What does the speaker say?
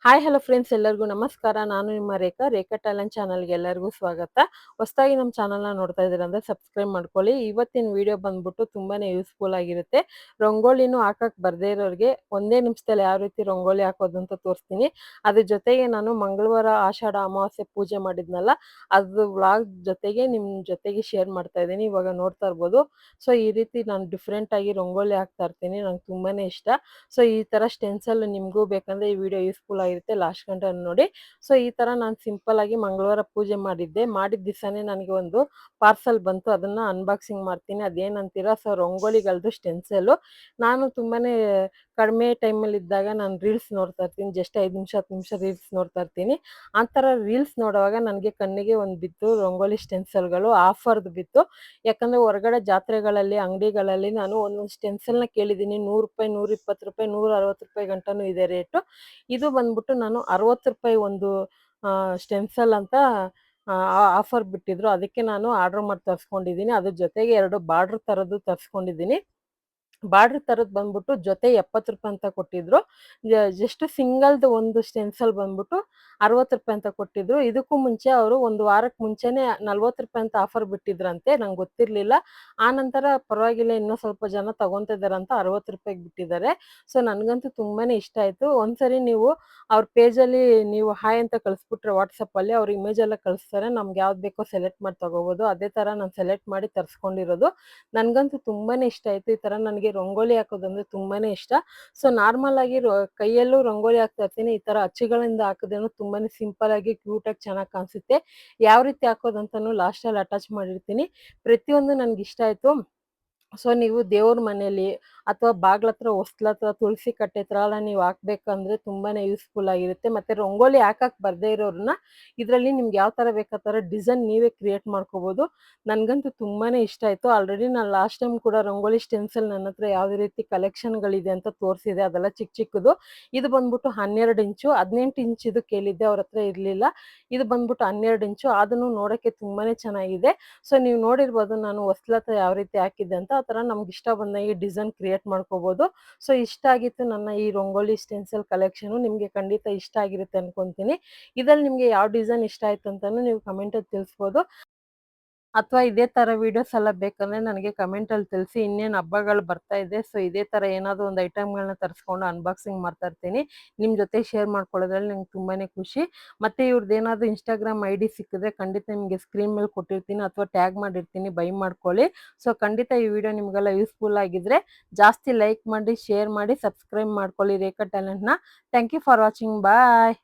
Hi hello friends, ಎಲ್ಲರಿಗೂ ನಮಸ್ಕಾರ. ನಾನು ನಿಮ್ಮ ರೇಖಾ ಟ್ಯಾಲೆಂಟ್ ಚಾನಲ್ಗೆ ಎಲ್ಲರಿಗೂ ಸ್ವಾಗತ. ಹೊಸದಾಗಿ ನಮ್ಮ ಚಾನಲ್ನ ನೋಡ್ತಾ ಇದ್ದೀರಾ ಅಂದರೆ ಸಬ್ಸ್ಕ್ರೈಬ್ ಮಾಡ್ಕೊಳ್ಳಿ. ಇವತ್ತಿನ ವಿಡಿಯೋ ಬಂದ್ಬಿಟ್ಟು ತುಂಬಾನೇ ಯೂಸ್ಫುಲ್ ಆಗಿರುತ್ತೆ. ರಂಗೋಲಿನೂ ಹಾಕಕ್ಕೆ ಬರದೇ ಇರೋರಿಗೆ ಒಂದೇ ನಿಮಿಷದಲ್ಲಿ ಯಾವ ರೀತಿ ರಂಗೋಲಿ ಹಾಕೋದು ಅಂತ ತೋರಿಸ್ತೀನಿ. ಅದ್ರ ಜೊತೆಗೆ ನಾನು ಮಂಗಳವಾರ ಆಷಾಢ ಅಮಾವಾಸ್ಯೆ ಪೂಜೆ ಮಾಡಿದ್ನಲ್ಲ, ಅದು ವ್ಲಾಗ್ ಜೊತೆಗೆ ನಿಮ್ಮ ಜೊತೆಗೆ ಶೇರ್ ಮಾಡ್ತಾ ಇದ್ದೀನಿ. ಇವಾಗ ನೋಡ್ತಾ ಇರ್ಬೋದು. ಸೊ ಈ ರೀತಿ ನಾನು ಡಿಫ್ರೆಂಟ್ ಆಗಿ ರಂಗೋಲಿ ಹಾಕ್ತಾ ಇರ್ತೀನಿ. ನಂಗೆ ತುಂಬಾನೇ ಇಷ್ಟ. ಸೊ ಈ ತರ ಸ್ಟೆನ್ಸಲ್ ನಿಮಗೂ ಬೇಕಂದ್ರೆ ಈ ವಿಡಿಯೋ ಯೂಸ್ಫುಲ್ ಆಗಿರುತ್ತೆ, ಲಾಸ್ಟ್ ಗಂಟೆ ನೋಡಿ. ಸೊ ಈ ತರ ನಾನು ಸಿಂಪಲ್ ಆಗಿ ಮಂಗಳವಾರ ಪೂಜೆ ಮಾಡಿದ್ದೆ. ಮಾಡಿದ ದಿವಸನೇ ನನಗೆ ಒಂದು ಪಾರ್ಸಲ್ ಬಂತು. ಅದನ್ನ ಅನ್ಬಾಕ್ಸಿಂಗ್ ಮಾಡ್ತೀನಿ. ಅದೇನಂತೀರಾ, ಸೊ ರಂಗೋಲಿಗಳದ್ದು ಸ್ಟೆನ್ಸಲ್. ನಾನು ತುಂಬಾನೇ ಕಡಿಮೆ ಟೈಮಲ್ಲಿ ಇದ್ದಾಗ ನಾನು ರೀಲ್ಸ್ ನೋಡ್ತಾ ಇರ್ತೀನಿ. ಜಸ್ಟ್ 5 ನಿಮಿಷ 10 ನಿಮಿಷ ರೀಲ್ಸ್ ನೋಡ್ತಾ ಇರ್ತೀನಿ. ಆ ಥರ ರೀಲ್ಸ್ ನೋಡುವಾಗ ನನಗೆ ಕಣ್ಣಿಗೆ ಒಂದು ಬಿತ್ತು ರಂಗೋಲಿ ಸ್ಟೆನ್ಸಲ್ಗಳು ಆಫರ್ದು ಬಿತ್ತು. ಯಾಕಂದ್ರೆ ಹೊರಗಡೆ ಜಾತ್ರೆಗಳಲ್ಲಿ ಅಂಗಡಿಗಳಲ್ಲಿ ನಾನು ಒಂದೊಂದು ಸ್ಟೆನ್ಸಲ್ನ ಕೇಳಿದ್ದೀನಿ. ₹100, ₹120, ₹160 ಗಂಟನೂ ಇದೆ ರೇಟು. ಇದು ಬಂದ್ಬಿಟ್ಟು ನಾನು ₹60 ಒಂದು ಸ್ಟೆನ್ಸಲ್ ಅಂತ ಆಫರ್ ಬಿಟ್ಟಿದ್ರು. ಅದಕ್ಕೆ ನಾನು ಆರ್ಡರ್ ಮಾಡಿ ತರಿಸ್ಕೊಂಡಿದ್ದೀನಿ. ಅದ್ರ ಜೊತೆಗೆ 2 ಬಾರ್ಡರ್ ಥರದ್ದು ತರಿಸ್ಕೊಂಡಿದ್ದೀನಿ. ಬಾರ್ಡರ್ ತರದ್ ಬಂದ್ಬಿಟ್ಟು ಜೊತೆ ₹70 ಅಂತ ಕೊಟ್ಟಿದ್ರು. ಜಸ್ಟ್ ಸಿಂಗಲ್ದು ಒಂದು ಸ್ಟೆನ್ಸಲ್ ಬಂದ್ಬಿಟ್ಟು ₹60 ಅಂತ ಕೊಟ್ಟಿದ್ರು. ಇದಕ್ಕೂ ಮುಂಚೆ ಅವರು ಒಂದು ವಾರಕ್ಕೆ ಮುಂಚೆನೆ ₹40 ಅಂತ ಆಫರ್ ಬಿಟ್ಟಿದ್ರಂತೆ. ನಂಗೆ ಗೊತ್ತಿರ್ಲಿಲ್ಲ. ಆನಂತರ ಪರವಾಗಿಲ್ಲ, ಇನ್ನೂ ಸ್ವಲ್ಪ ಜನ ತಗೊಂತಿದಾರಂತ ₹60ಗೆ ಬಿಟ್ಟಿದ್ದಾರೆ. ಸೊ ನನಗಂತೂ ತುಂಬಾನೇ ಇಷ್ಟ ಆಯ್ತು. ಒಂದ್ಸರಿ ನೀವು ಅವ್ರ ಪೇಜಲ್ಲಿ ನೀವು ಹಾಯ್ ಅಂತ ಕಳಿಸ್ಬಿಟ್ರೆ ವಾಟ್ಸಪ್ಪಲ್ಲಿ ಅವ್ರು ಇಮೇಜ್ ಎಲ್ಲ ಕಳಿಸ್ತಾರೆ. ನಮ್ಗೆ ಯಾವ್ದು ಬೇಕೋ ಸೆಲೆಕ್ಟ್ ಮಾಡಿ ತಗೋಬೋದು. ಅದೇ ಥರ ನಾನು ಸೆಲೆಕ್ಟ್ ಮಾಡಿ ತರಿಸ್ಕೊಂಡಿರೋದು. ನನಗಂತೂ ತುಂಬಾನೇ ಇಷ್ಟ ಆಯ್ತು. ಈ ಥರ ನನಗೆ ರಂಗೋಲಿ ಹಾಕೋದಂದ್ರೆ ತುಂಬಾನೇ ಇಷ್ಟ. ಸೊ ನಾರ್ಮಲ್ ಆಗಿ ಕೈಯಲ್ಲೂ ರಂಗೋಲಿ ಹಾಕ್ತಾ ಇರ್ತೀನಿ. ಈ ತರ ಅಚ್ಚುಗಳಿಂದ ಹಾಕಿದ್ರೇನು ತುಂಬಾನೇ ಸಿಂಪಲ್ ಆಗಿ ಕ್ಯೂಟ್ ಆಗಿ ಚೆನ್ನಾಗಿ ಕಾಣಿಸುತ್ತೆ. ಯಾವ ರೀತಿ ಹಾಕೋದಂತಾನು ಲಾಸ್ಟ್ ಅಲ್ಲಿ ಅಟ್ಯಾಚ್ ಮಾಡಿರ್ತೀನಿ. ಪ್ರತಿಯೊಂದು ನನ್ಗೆ ಇಷ್ಟ ಆಯ್ತು. ಸೊ ನೀವು ದೇವ್ರ ಮನೇಲಿ ಅಥವಾ ಬಾಗ್ಲತ್ರ ಹೊಸ್ಲತ್ರ ತುಳಸಿ ಕಟ್ಟೆ ಹತ್ರ ಎಲ್ಲ ನೀವು ಹಾಕ್ಬೇಕಂದ್ರೆ ತುಂಬಾನೇ ಯೂಸ್ಫುಲ್ ಆಗಿರುತ್ತೆ. ಮತ್ತೆ ರಂಗೋಲಿ ಹಾಕಕ್ ಬರ್ದೇ ಇರೋರನ್ನ ಇದರಲ್ಲಿ ನಿಮ್ಗೆ ಯಾವ ತರ ಬೇಕು ಆ ತರ ಡಿಸೈನ್ ನೀವೇ ಕ್ರಿಯೇಟ್ ಮಾಡ್ಕೋಬಹುದು. ನನ್ಗಂತೂ ತುಂಬಾನೇ ಇಷ್ಟ ಆಯ್ತು. ಆಲ್ರೆಡಿ ನಾನು ಲಾಸ್ಟ್ ಟೈಮ್ ಕೂಡ ರಂಗೋಲಿ ಸ್ಟೆನ್ಸಿಲ್ ನನ್ನ ಹತ್ರ ಯಾವ್ದೇ ರೀತಿ ಕಲೆಕ್ಷನ್ಗಳಿದೆ ಅಂತ ತೋರಿಸಿದೆ. ಅದೆಲ್ಲ ಚಿಕ್ಕ ಚಿಕ್ಕದು. ಇದು ಬಂದ್ಬಿಟ್ಟು 12 ಇಂಚು, 18 ಇಂಚ್ ಇದು ಕೇಳಿದ್ದೆ, ಅವ್ರ ಹತ್ರ ಇರ್ಲಿಲ್ಲ. ಇದು ಬಂದ್ಬಿಟ್ಟು 12 ಇಂಚು. ಅದನ್ನು ನೋಡಕ್ಕೆ ತುಂಬಾನೇ ಚೆನ್ನಾಗಿದೆ. ಸೊ ನೀವು ನೋಡಿರ್ಬೋದು ನಾನು ಹೊಸ್ಲತ್ರ ಯಾವ ರೀತಿ ಹಾಕಿದ್ದೆ ಅಂತ. ಆ ಥರ ನಮ್ಗೆ ಇಷ್ಟ ಬಂದಂಗೆ ಡಿಸೈನ್ ಕ್ರಿಯೇಟ್ ಮಾಡ್ಕೋಬೋದು. ಸೊ ಇಷ್ಟ ಆಗಿತ್ತು ನನ್ನ ಈ ರಂಗೋಲಿ ಸ್ಟೆನ್ಸಿಲ್ ಕಲೆಕ್ಷನು. ನಿಮಗೆ ಖಂಡಿತ ಇಷ್ಟ ಆಗಿರುತ್ತೆ ಅನ್ಕೊಂತೀನಿ. ಇದ್ರಲ್ಲಿ ನಿಮಗೆ ಯಾವ ಡಿಸೈನ್ ಇಷ್ಟ ಆಯ್ತು ಅಂತಾನು ನೀವು ಕಮೆಂಟಲ್ಲಿ ತಿಳಿಸ್ಬೋದು. ಅಥವಾ ಇದೇ ತರ ವಿಡಿಯೋಸ್ ಎಲ್ಲ ಬೇಕಂದ್ರೆ ನನಗೆ ಕಮೆಂಟಲ್ಲಿ ತಿಳಿಸಿ. ಇನ್ನೇನು ಹಬ್ಬಗಳು ಬರ್ತಾ ಇದೆ. ಸೊ ಇದೇ ತರ ಏನಾದರೂ ಒಂದು ಐಟಮ್ಗಳನ್ನ ತರಿಸ್ಕೊಂಡು ಅನ್ಬಾಕ್ಸಿಂಗ್ ಮಾಡ್ತಾ ಇರ್ತೀನಿ. ನಿಮ್ಮ ಜೊತೆ ಶೇರ್ ಮಾಡ್ಕೊಳ್ಳೋದ್ರಲ್ಲಿ ನಂಗೆ ತುಂಬಾನೇ ಖುಷಿ. ಮತ್ತೆ ಇವ್ರದ್ದು ಏನಾದರೂ ಇನ್ಸ್ಟಾಗ್ರಾಮ್ ಐಡಿ ಸಿಕ್ಕಿದ್ರೆ ಖಂಡಿತ ನಿಮಗೆ ಸ್ಕ್ರೀನ್ ಮೇಲೆ ಕೊಟ್ಟಿರ್ತೀನಿ ಅಥವಾ ಟ್ಯಾಗ್ ಮಾಡಿರ್ತೀನಿ, ಬೈ ಮಾಡ್ಕೊಳ್ಳಿ. ಸೊ ಖಂಡಿತ ಈ ವಿಡಿಯೋ ನಿಮಗೆಲ್ಲ ಯೂಸ್ಫುಲ್ ಆಗಿದ್ರೆ ಜಾಸ್ತಿ ಲೈಕ್ ಮಾಡಿ, ಶೇರ್ ಮಾಡಿ, ಸಬ್ಸ್ಕ್ರೈಬ್ ಮಾಡ್ಕೊಳ್ಳಿ ರೇಖಾ ಟ್ಯಾಲೆಂಟ್ನ. Thank you for watching. Bye.